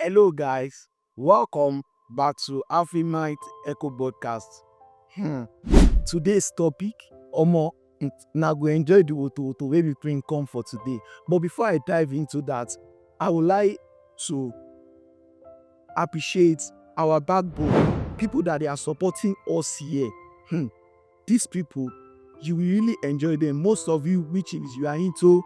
Hello, guys. Welcome back to AfriMinds Echo Podcast. Today's topic, Omo, now go enjoy the to way we bring come for today. But before I dive into that, I would like to appreciate our backbone, people that they are supporting us here. These people, you will really enjoy them. Most of you, which is you are into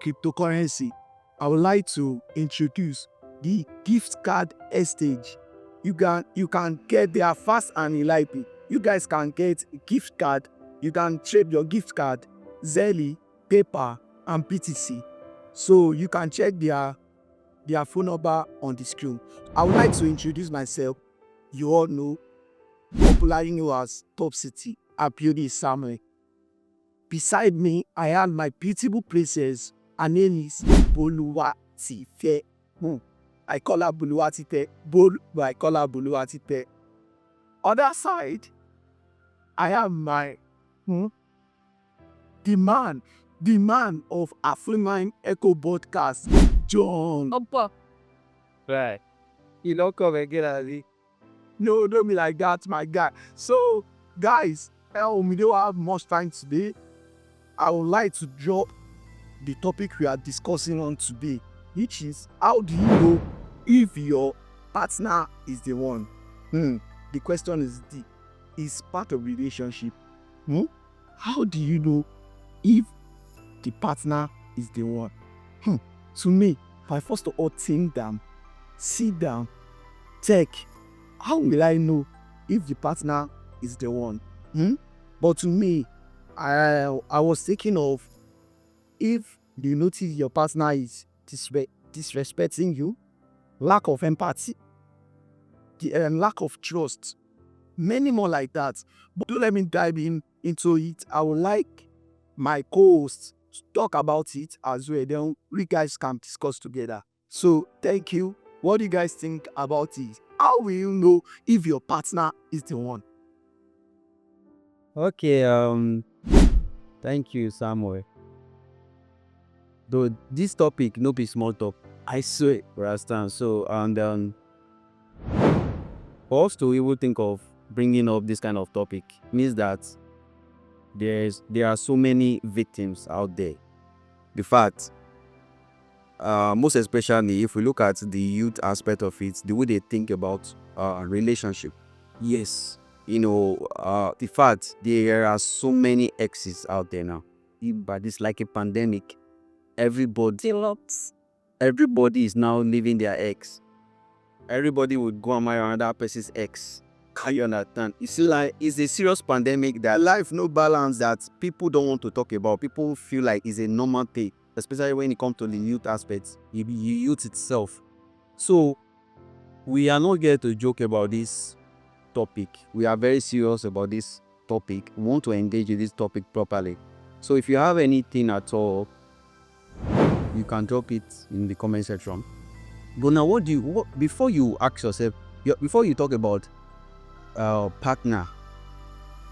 cryptocurrency, I would like to introduce the gift card exchange. You can get there fast and reliable. You guys can get a gift card. You can trade your gift card, Zelly, PayPal, and BTC. So you can check their phone number on the screen. I would like to introduce myself. You all know, popularly known as Top City, Abiodi Samuel. Beside me, I have my beautiful princess. Her name is Boluwatife. I call her Boluwatife. But I call her Boluwatife. Other side, I have my the man of AfriMinds Echo Podcast, John. Opa. Right. You don't come again, Ali. No, don't be like that, my guy. So, guys, we don't have much time today. I would like to drop the topic we are discussing on today, which is how do you know if your partner is the one? The question is part of relationship. How do you know if the partner is the one? To me, I first of all think down, sit down, check. How will I know if the partner is the one? But to me, I was thinking of if you notice your partner is disrespecting you, lack of empathy, lack of trust, many more like that. But don't let me dive into it. I would like my co-hosts to talk about it as well. Then we guys can discuss together. So thank you. What do you guys think about it? How will you know if your partner is the one? Okay, thank you, Samuel. Though this topic no be small talk, I swear, you understand. So, and for us to even think of bringing up this kind of topic means that there are so many victims out there. The fact, most especially if we look at the youth aspect of it, the way they think about relationship. Yes, the fact there are so many exes out there now. But it's like a pandemic. Everybody is now living their ex. Everybody would go and marry another person's ex. Can you understand? You see, like, it's a serious pandemic that life no balance that people don't want to talk about. People feel like it's a normal thing, especially when it comes to the youth aspects, the youth itself. So we are not here to joke about this topic. We are very serious about this topic. We want to engage in this topic properly. So if you have anything at all, you can drop it in the comment section. But now, before you ask yourself, before you talk about partner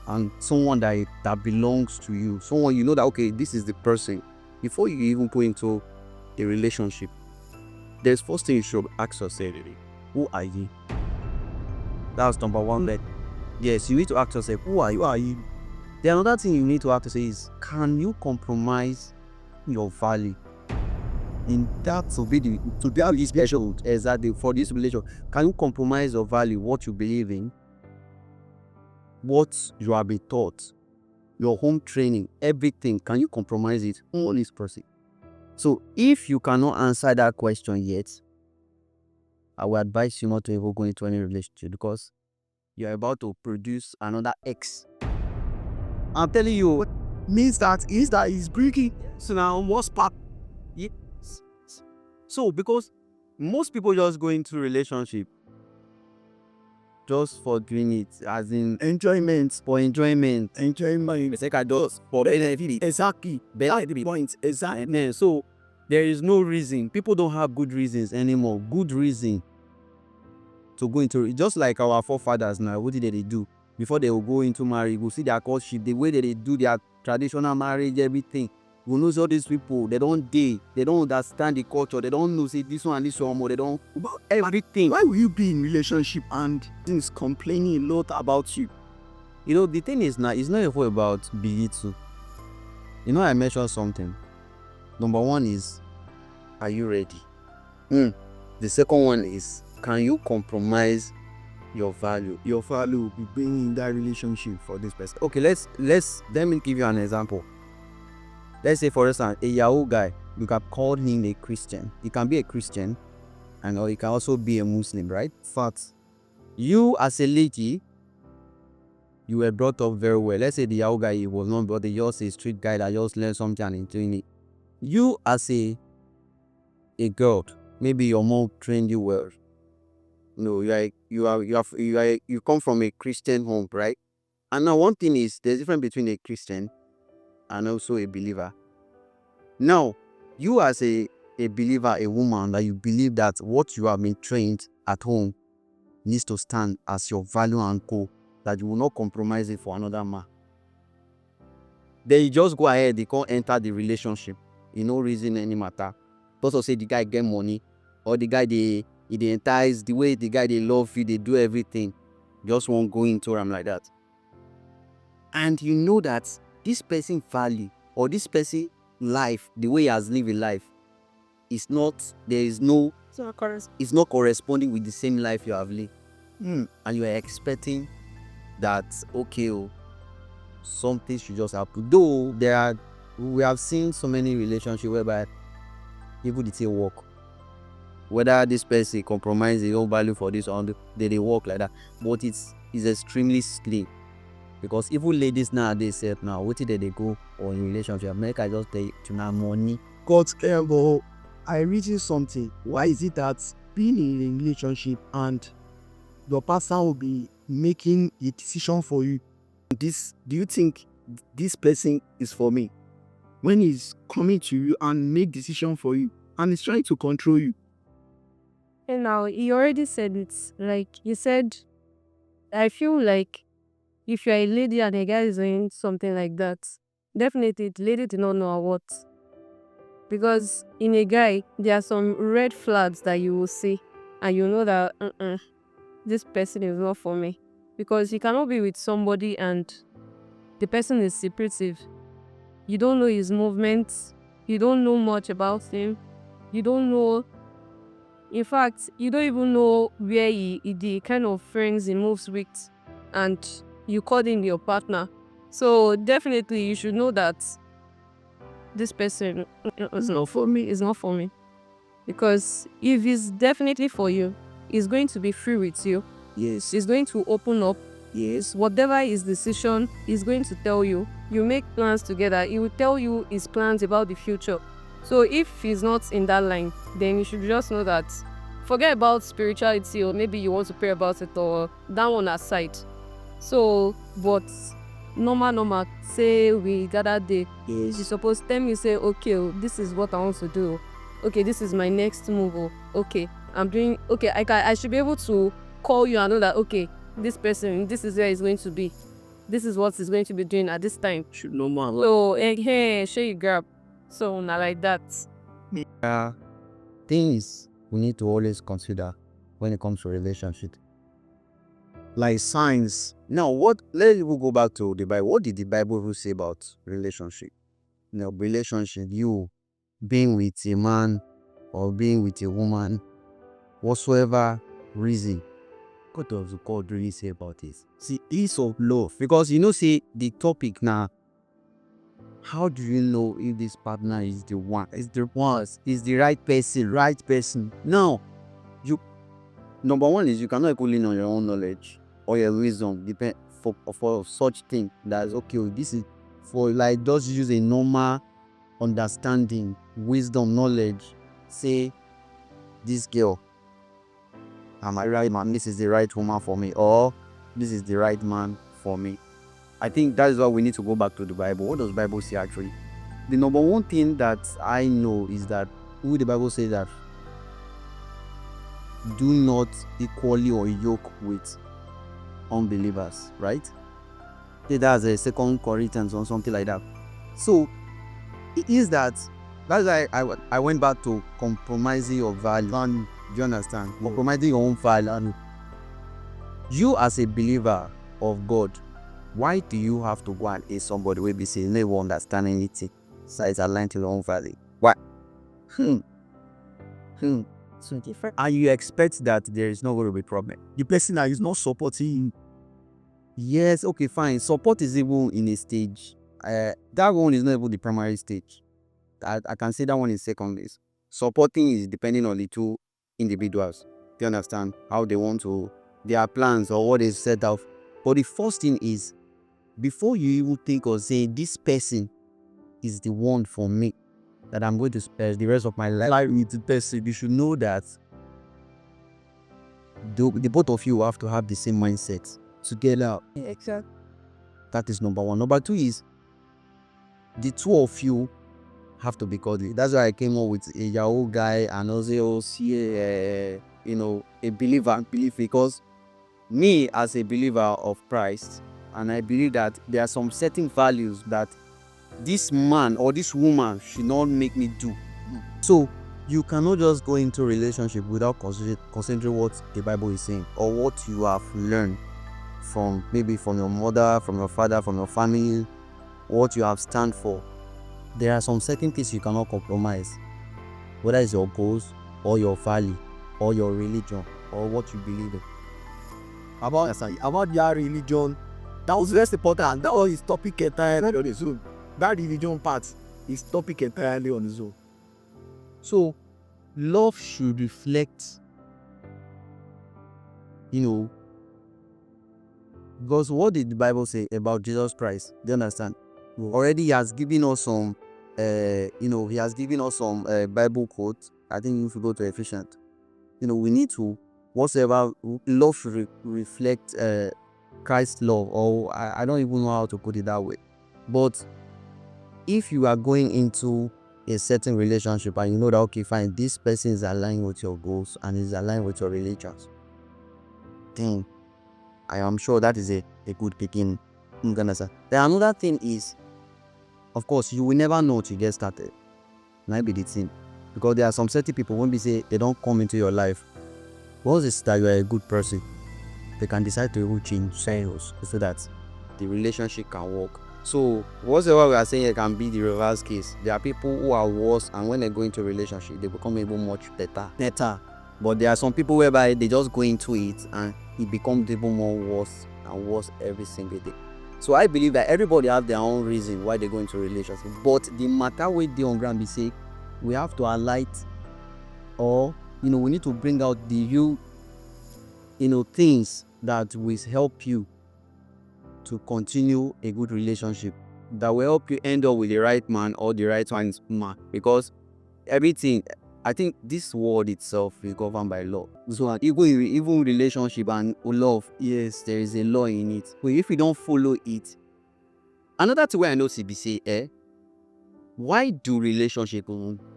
and someone that belongs to you, someone you know that okay, this is the person, before you even go into a relationship, there's first thing you should ask yourself: who are you? That's number one. Yes, you need to ask yourself, who are you? The another thing you need to ask yourself is, can you compromise your value? In that to be special exactly for this relationship, can you compromise your value, what you believe in, what you have been taught, your home training, everything? Can you compromise it on this person? So if you cannot answer that question yet, I will advise you not to ever go into any relationship, because you're about to produce another ex. I'm telling you. What means that is bringing. So now what's part? Yes. So because most people just go into relationship just for doing it, as in Enjoyment. for enjoyment. It's like I just for benefit. Exactly. Point. Exactly. So there is no reason. People don't have good reasons anymore. Good reason to go into it. Just like our forefathers now, what did they do? Before they will go into marriage, we'll see their courtship, the way that they do their traditional marriage, everything. You know, all these people, they don't understand the culture, they don't know say this one and this one more, they don't about everything. Why will you be in relationship and things complaining a lot about you? You know, the thing is now, it's not even about belittle. You know, I mentioned something. Number one is, are you ready? The second one is, can you compromise your value? Your value will be being in that relationship for this person. Okay, let me give you an example. Let's say, for instance, a Yahoo guy, you can call him a Christian. He can be a Christian, and or he can also be a Muslim, right? Fact. You as a lady, you were brought up very well. Let's say the Yahoo guy, he was not, but he just a street guy that just learned something and is doing it. You as a girl, maybe your mom trained you well. No, you come from a Christian home, right? And now one thing is, there's a difference between a Christian and also a believer. Now, you as a believer, a woman, that you believe that what you have been trained at home needs to stand as your value and core, that you will not compromise it for another man. Then you just go ahead, they can't enter the relationship. No reason any matter. Also say the guy get money, or the guy they entice, the way the guy they love you, they do everything. Just won't go into them like that. And you know that this person value or this person life, the way he has lived his life, is not, it's not corresponding with the same life you have lived. And you are expecting that, okay, something should just happen. Though we have seen so many relationships whereby people did say work. Whether this person compromise their own value for this or they work like that. But it's extremely slim. Because even ladies nowadays say now, what did they go or in relationship? America just take to now money. God, but I reading something. Why is it that being in a relationship and your partner will be making a decision for you? Do you think this person is for me? When he's coming to you and make decision for you and he's trying to control you. And now you already said it. Like you said, I feel like if you're a lady and a guy is doing something like that, definitely the lady did not know what. Because in a guy, there are some red flags that you will see and you know that this person is not for me. Because you cannot be with somebody and the person is secretive. You don't know his movements. You don't know much about him. You don't know. In fact, you don't even know where the kind of friends he moves with, and you call him your partner. So definitely you should know that this person is not for me. Is not for me. Because if he's definitely for you, he's going to be free with you. Yes. He's going to open up. Yes. Whatever his decision, he's going to tell you. You make plans together. He will tell you his plans about the future. So if he's not in that line, then you should just know that forget about spirituality, or maybe you want to pray about it, or that one aside. So, but normal, say we gather there. Yes. You supposed to tell me, say, okay, this is what I want to do. Okay, this is my next move. Okay, I'm doing, okay, I should be able to call you and know that, okay, this person, this is where he's going to be. This is what he's going to be doing at this time. Should know man. So, hey, share you grab. So, not like that. Things we need to always consider when it comes to relationship. Like signs. Now, let's go back to the Bible. What did the Bible say about relationship? Relationship, you being with a man or being with a woman, whatsoever reason, what does God really say about this? See, it's of love. Because see the topic now, how do you know if this partner is the one? Is the right person? No. Number one is you cannot equally know your own knowledge or your wisdom depend for such thing. That's okay. This is for like just use a normal understanding, wisdom, knowledge. Say this girl, am I right man? This is the right woman for me, or this is the right man for me. I think that is why we need to go back to the Bible. What does the Bible say actually? The number one thing that I know is that the Bible says that do not equally or yoke with unbelievers, right? That's a 2 Corinthians or something like that. So It is that. That's why I went back to compromising your value. And Do you understand? Compromising your own value. And you as a believer of God, why do you have to go and hate somebody where be saying they won't understand anything? So it's aligned to your own value. Why? So different. And you expect that there is no going to be problem. the person that is not supporting you, Yes, okay, fine. Support is even in a stage. That one is not even the primary stage. I can say that one is secondary. Supporting is depending on the two individuals. Do you understand how they want to, their plans or what they set out. But the first thing is, before you even think of saying this person is the one for me that I'm going to spend the rest of my life with the person, you should know that the both of you have to have the same mindset together. Exactly. That is number one. Number two is the two of you have to be godly. That's why I came up with a Yahoo guy and also a believer, because me as a believer of Christ, and I believe that there are some certain values that this man or this woman should not make me do. So you cannot just go into a relationship without considering what the Bible is saying or what you have learned from maybe from your mother, from your father, from your family, what you have stand for. There are some certain things you cannot compromise, whether it's your goals or your value or your religion or what you believe in. about their religion, that was less important. That was his topic entirely on its own. That religion part is topic entirely on its own. So love should reflect, because what did the Bible say about Jesus Christ? Do you understand? Already he has given us some Bible quotes. I think if you go to Ephesians, we need to, whatsoever love should reflect Christ's love, or I don't even know how to put it that way. But if you are going into a certain relationship and you know that, okay, fine, this person is aligned with your goals and is aligned with your religions, then I am sure that is a good beginning. Then another thing is, of course, you will never know till you get started. Might be the thing, because there are some certain people when we say they don't come into your life, once it's that you are a good person, they can decide to even change sales so that the relationship can work. So whatever we are saying, it can be the reverse case. There are people who are worse, and when they go into a relationship, they become even much better. But there are some people whereby they just go into it and it becomes even more worse and worse every single day. So I believe that everybody have their own reason why they go into a relationship. But the matter with the on ground, we say we have to highlight, or we need to bring out the things that will help you to continue a good relationship, that will help you end up with the right man or the right man. Because everything, I think this world itself is governed by law. So even relationship and love, yes, there is a law in it. But if we don't follow it, another thing where I know CB say, why do relationship,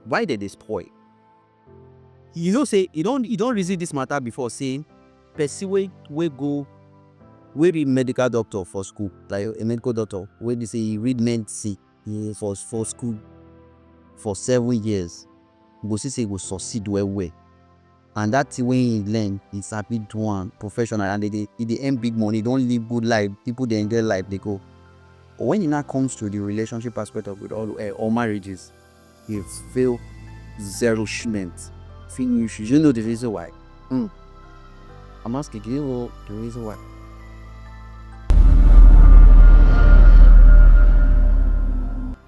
why did they spoil? Say you don't reason this matter before saying person we read medical doctor for school, like a medical doctor, where they say he read medicine for school for 7 years, go see say he go succeed well. And that thing when he learn, he's happy to one professional, and they earn big money, don't live good life, people they enjoy life, they go. But when it now comes to the relationship aspect of it all marriages, you feel zero shment. Finish. You know the reason why? I'm asking you the reason why.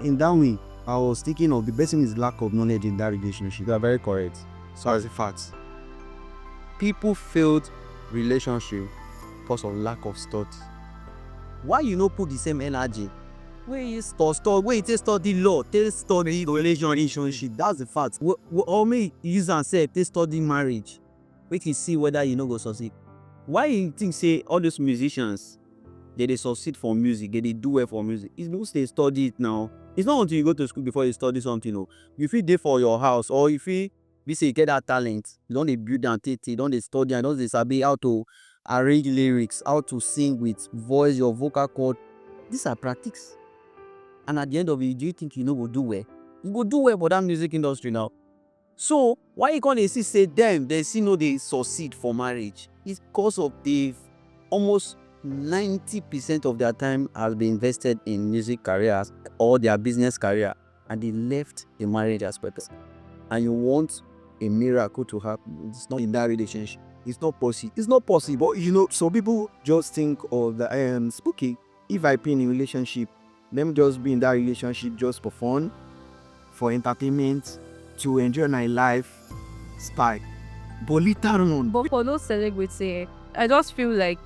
In that way, I was thinking of the best thing is lack of knowledge in that relationship. You are very correct. So as a fact, people failed relationship because of lack of study. Why you not put the same energy? Where you study law, study relationship. That's the fact. Or me use and say they study marriage. We can see whether you go succeed. Why you think say all those musicians they succeed for music, they do well for music? It's because they study it now. It's not until you go to school before you study something. No, you feel there for your house, or if you say you get that talent, you don't build and take, you don't study, and don't sabi how to arrange lyrics, how to sing with your vocal cord. These are practice. And at the end of it, do you think you will do well? you go do well for that music industry now. So why you can't see say them they see no they succeed for marriage? It's because of they've almost 90% of their time has been invested in music careers or their business career, and they left the marriage aspect. And you want a miracle to happen? It's not in that relationship. It's not possible. It's not possible. You know, some people just think of the spooky. If I be in a relationship, let me just be in that relationship just for fun, for entertainment, to enjoy my life style. But later on, But for those celebrities, I just feel like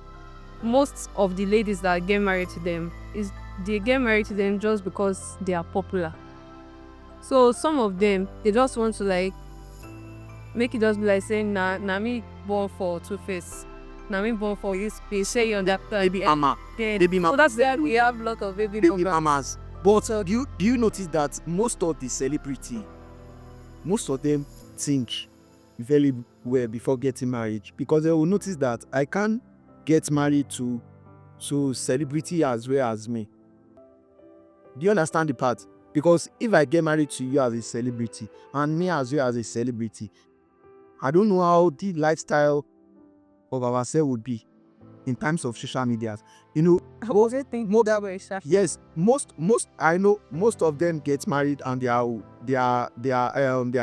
most of the ladies that get married to them they get married to them just because they are popular. So some of them they just want to like make it just be like saying nah me born for Two-Face, nah me born for this space, say you on that baby mama, then. baby mama, So that's why we have a lot of baby baby mamas. mamas. But do you notice that most of the celebrity, most of them think very well before getting married, because they will notice that I can't get married to celebrity as well as me. Do you understand the part? Because if I get married to you as a celebrity and me as well as a celebrity, I don't know how the lifestyle of ourselves would be in terms of social media. You know, I wasn't thinking that way, sir. yes, most I know most of them get married and their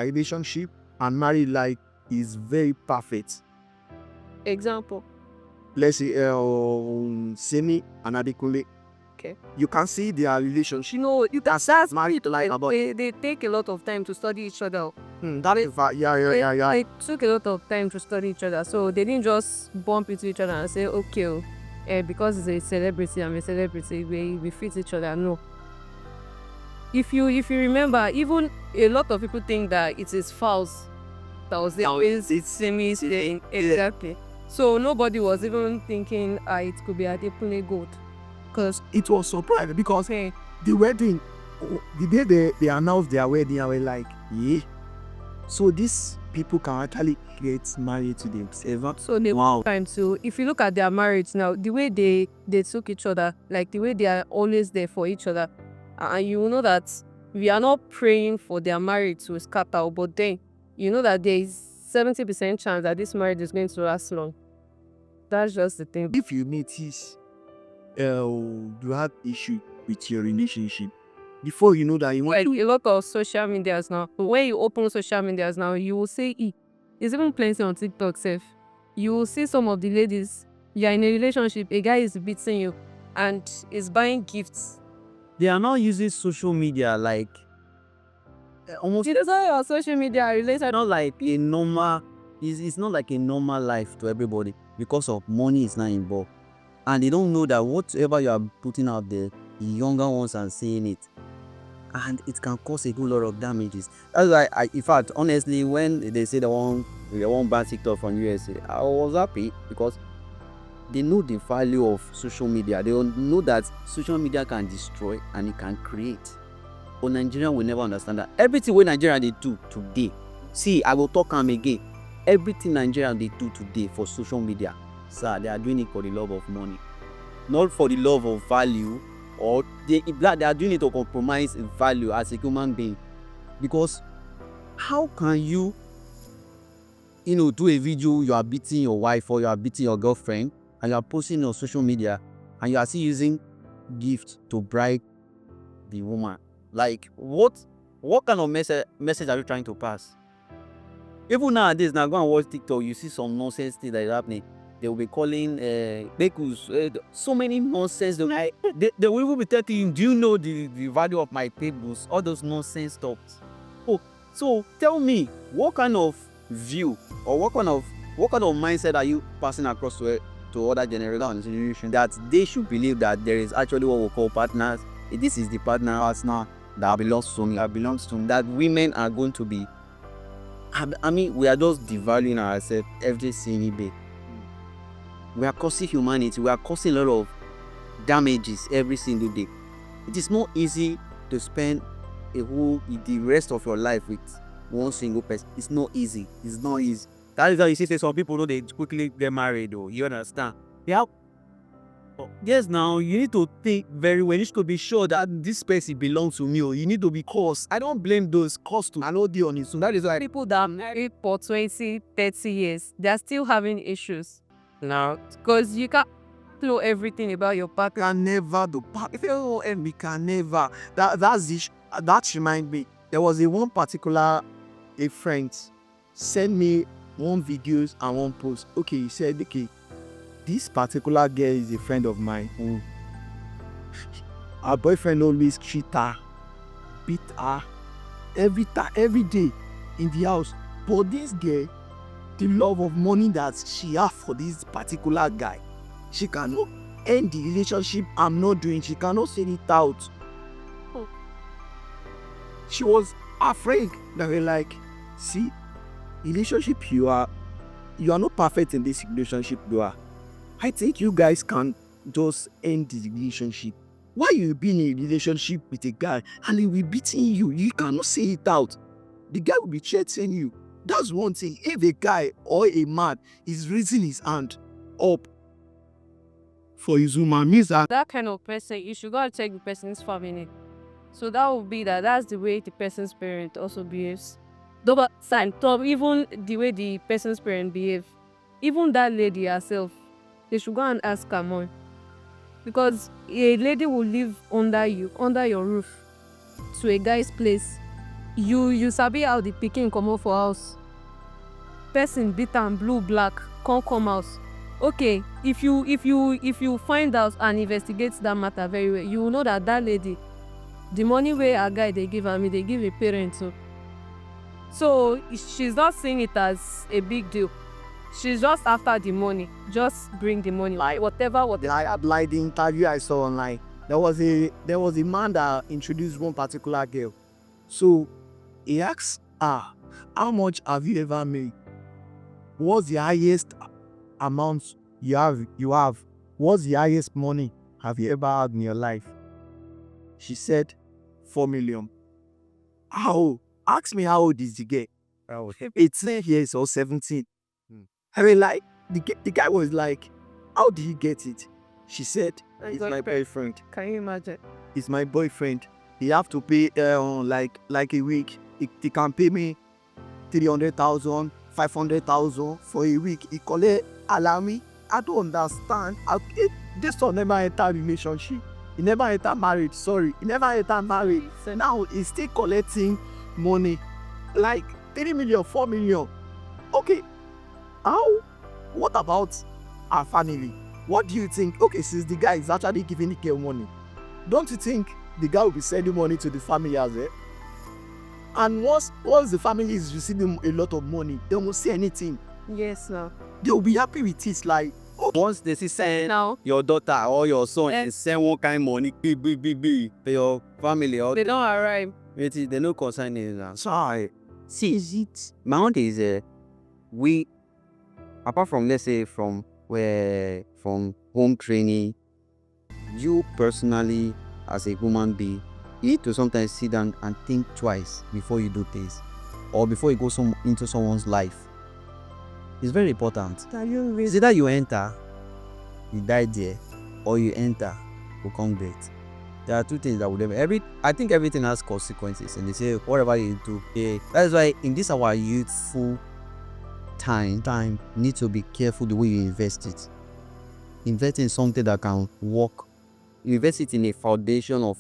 relationship and married life is very perfect. Example. Let's say Semi and Adekunle. Okay. You can see their relationship. You know, That's married like about they take a lot of time to study each other. that is yeah. They took a lot of time to study each other, so they didn't just bump into each other and say, okay, because it's a celebrity, I'm a celebrity, we fit each other. No. If you remember, even a lot of people think that it is false. That was the always it's semi thing. Exactly. So nobody was even thinking it could be Adekunle Gold. because it was surprising because Hey, the wedding, the day they announced their wedding, I was like, yeah. So these people can actually get married to themselves. so they Wow. time to, if you look at their marriage now, the way they took each other, like the way they are always there for each other, and you know that we are not praying for their marriage to scatter, but then you know that there is 70% chance that this marriage is going to last long. That's just the thing. If you notice, you have issue with your relationship, before you know that you want Well, a lot of social medias now. When you open social medias now, you will see there's even plenty on TikTok self. You will see some of the ladies, you're in a relationship, a guy is beating you and is buying gifts. They are now using social media like almost See, that's why your social media are related. not like a normal. It's not like a normal life to everybody because of money is not involved, and they don't know that whatever you are putting out there, the younger ones are seeing it, and it can cause a good lot of damages. That's why, in fact, honestly, when they say they won't ban TikTok from USA, I was happy because they know the value of social media. They know that social media can destroy and it can create. But Nigeria will never understand that. Everything what Nigeria they do today, see, I will talk them again. Everything Nigeria they do today for social media, sir, they are doing it for the love of money, not for the love of value, or they are doing it to compromise value as a human being. Because how can you do a video, you are beating your wife or you are beating your girlfriend and you are posting on social media and you are still using gift to bribe the woman? Like, what kind of message are you trying to pass? Even nowadays, now go and watch TikTok, you see some nonsense thing that is happening. They will be calling Bekus, so many nonsense. They will even be telling you, do you know the value of my tables? All those nonsense stuff. Oh, so tell me, what kind of view or what kind of mindset are you passing across to other generations that they should believe that there is actually what we call partners? This is the partner that belongs to me, that women are going to be. I mean, we are just devaluing ourselves every single day. We are causing humanity. We are causing a lot of damages every single day. It is not easy to spend the rest of your life with one single person. It's not easy. It's not easy. That is how you see some people know they quickly get married, though. You understand? Yes, now you need to think very well. You need to be sure that this person belongs to me. You need to be caused. I don't blame those caused to. I know the on it. So that is why People that are married for 20, 30 years, they're still having issues now. Because you can't know everything about your partner. Can never do. If you and we can never. That remind me. There was one particular friend send me one videos and one post. Okay, he said, okay, this particular girl is a friend of mine. Her boyfriend always cheat her, beat her every day in the house. But this girl, the love of money that she has for this particular guy, she cannot end the relationship. I'm not doing. She cannot say it out. She was afraid that we're like, see, relationship you are not perfect in this relationship, I think you guys can just end the relationship. Why you be in a relationship with a guy and he will be beating you? You cannot say it out. The guy will be threatening you. That's one thing. If a guy or a man is raising his hand up for his woman, means that kind of person, you should go and check the person's family. So that would be that's the way the person's parent also behaves. Double sign top, even the way the person's parent behave. Even that lady herself, they should go and ask her more. Because a lady will live under your roof, to a guy's place. You sabi how the pikin comot for house. Person beat am blue black, can't come house. Okay, if you find out and investigate that matter very well, you will know that lady, the money where a guy they give am, they give a parent too. So she's not seeing it as a big deal. She's just after the money. Just bring the money. Like whatever. Like the interview I saw online, there was a man that introduced one particular girl. So he asked her, how much have you ever made? What's the highest amount you have? What's the highest money have you ever had in your life? She said 4 million. How? Ask me how old is the girl? 18 years or 17. I mean, like, the guy was like, how did he get it? She said, it's my boyfriend. Can you imagine? It's my boyfriend. He have to pay like a week. He can pay me 300,000, 500,000 for a week. He collect allow me. I don't understand. This one never enter relationship. He never enter marriage. Sorry, he never enter marriage. So now he's still collecting money, like 3 million, 4 million. Okay, how? What about our family? What do you think? Okay, since the guy is actually giving the girl money, don't you think the guy will be sending money to the family as well? And once the family is receiving a lot of money, they won't say anything. Yes, sir. They will be happy with it. Like, okay. Once they see send Now, your daughter or your son and send one kind money, big for your family, or they don't arrive. they no concern it now. Sorry. See, is it? My own is we, apart from let's say from home training, you personally as a human being, you need to sometimes sit down and think twice before you do things, or before you go into someone's life. It's very important. Is either you enter, you die there, or you enter, you come great. There are two things that would ever. I think everything has consequences, and they say whatever you do, yeah. That's why in this our youthful time, you need to be careful the way you invest it. Invest in something that can work. Invest it in a foundation of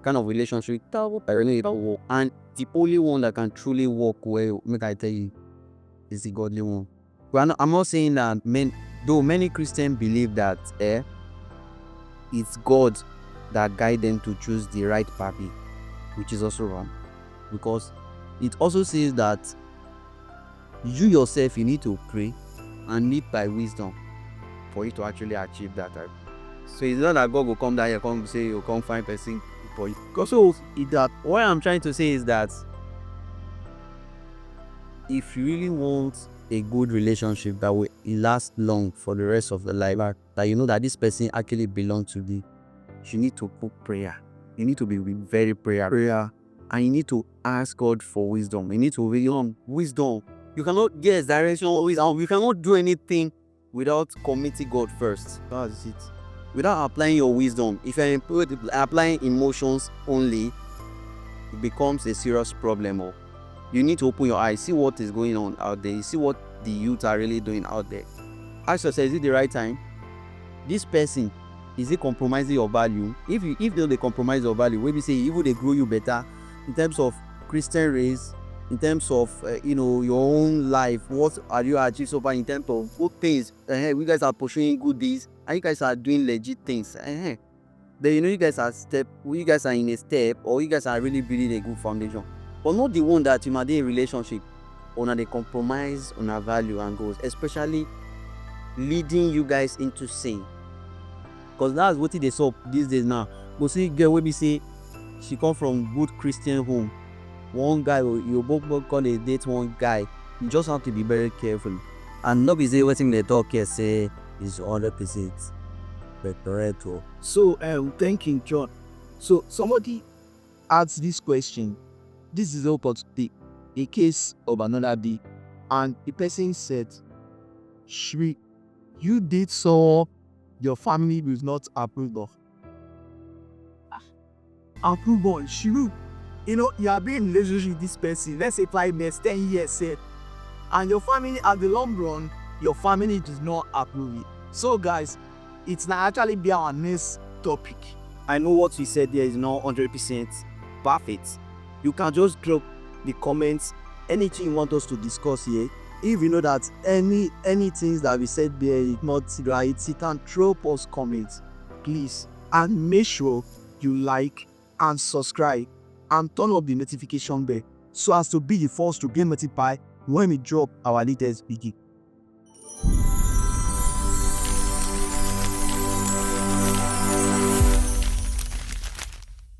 kind of relationship that really work. And the only one that can truly work well, make I tell you, is the godly one. Well, I'm not saying that though many Christians believe that it's God that guide them to choose the right party, which is also wrong, because it also says that you yourself, you need to pray and live by wisdom for you to actually achieve that type. So it's not that God will come down here, come say you come find person for you. Also, what I'm trying to say is that if you really want a good relationship that will last long for the rest of the life, that you know that this person actually belongs to you, you need to put prayer. You need to be very prayer, and you need to ask God for wisdom. You need to really on wisdom. You cannot get direction always. You cannot do anything without committing God first. That's it. without applying your wisdom, if you're applying emotions only, it becomes a serious problem. Or you need to open your eyes, see what is going on out there, see what the youth are really doing out there. Ask yourself, is it the right time? This person, is it compromising your value? If they compromise your value, maybe say even they grow you better in terms of Christian race, in terms of your own life, what are you achieving so far in terms of good things? We guys are pursuing good deeds, and you guys are doing legit things. Then you guys are in a step, or you guys are really building a good foundation. But not the one that you might be in relationship, or they compromise on our value and goals, especially leading you guys into sin. Because that's what they saw these days now. But see, girl, when we say she come from good Christian home, one guy, you both call a date one guy, you just have to be very careful. And not be say what they talk here say is 100% correct. So thank you, John. So somebody asked this question. This is about the case of another day, and the person said, Shri, you did so your family will not approve of. Approve of Shri. You have been in a relationship with this person, let's say 5 years, 10 years, say, and your family at the long run, your family does not approve it. So guys, it's not actually be our next topic. I know what you said there is not 100% perfect. You can just drop the comments, anything you want us to discuss here. If you know that any things that we said there is not right, you can drop us comments, please. And make sure you like and subscribe and turn up the notification bell so as to be the first to get notified when we drop our latest video.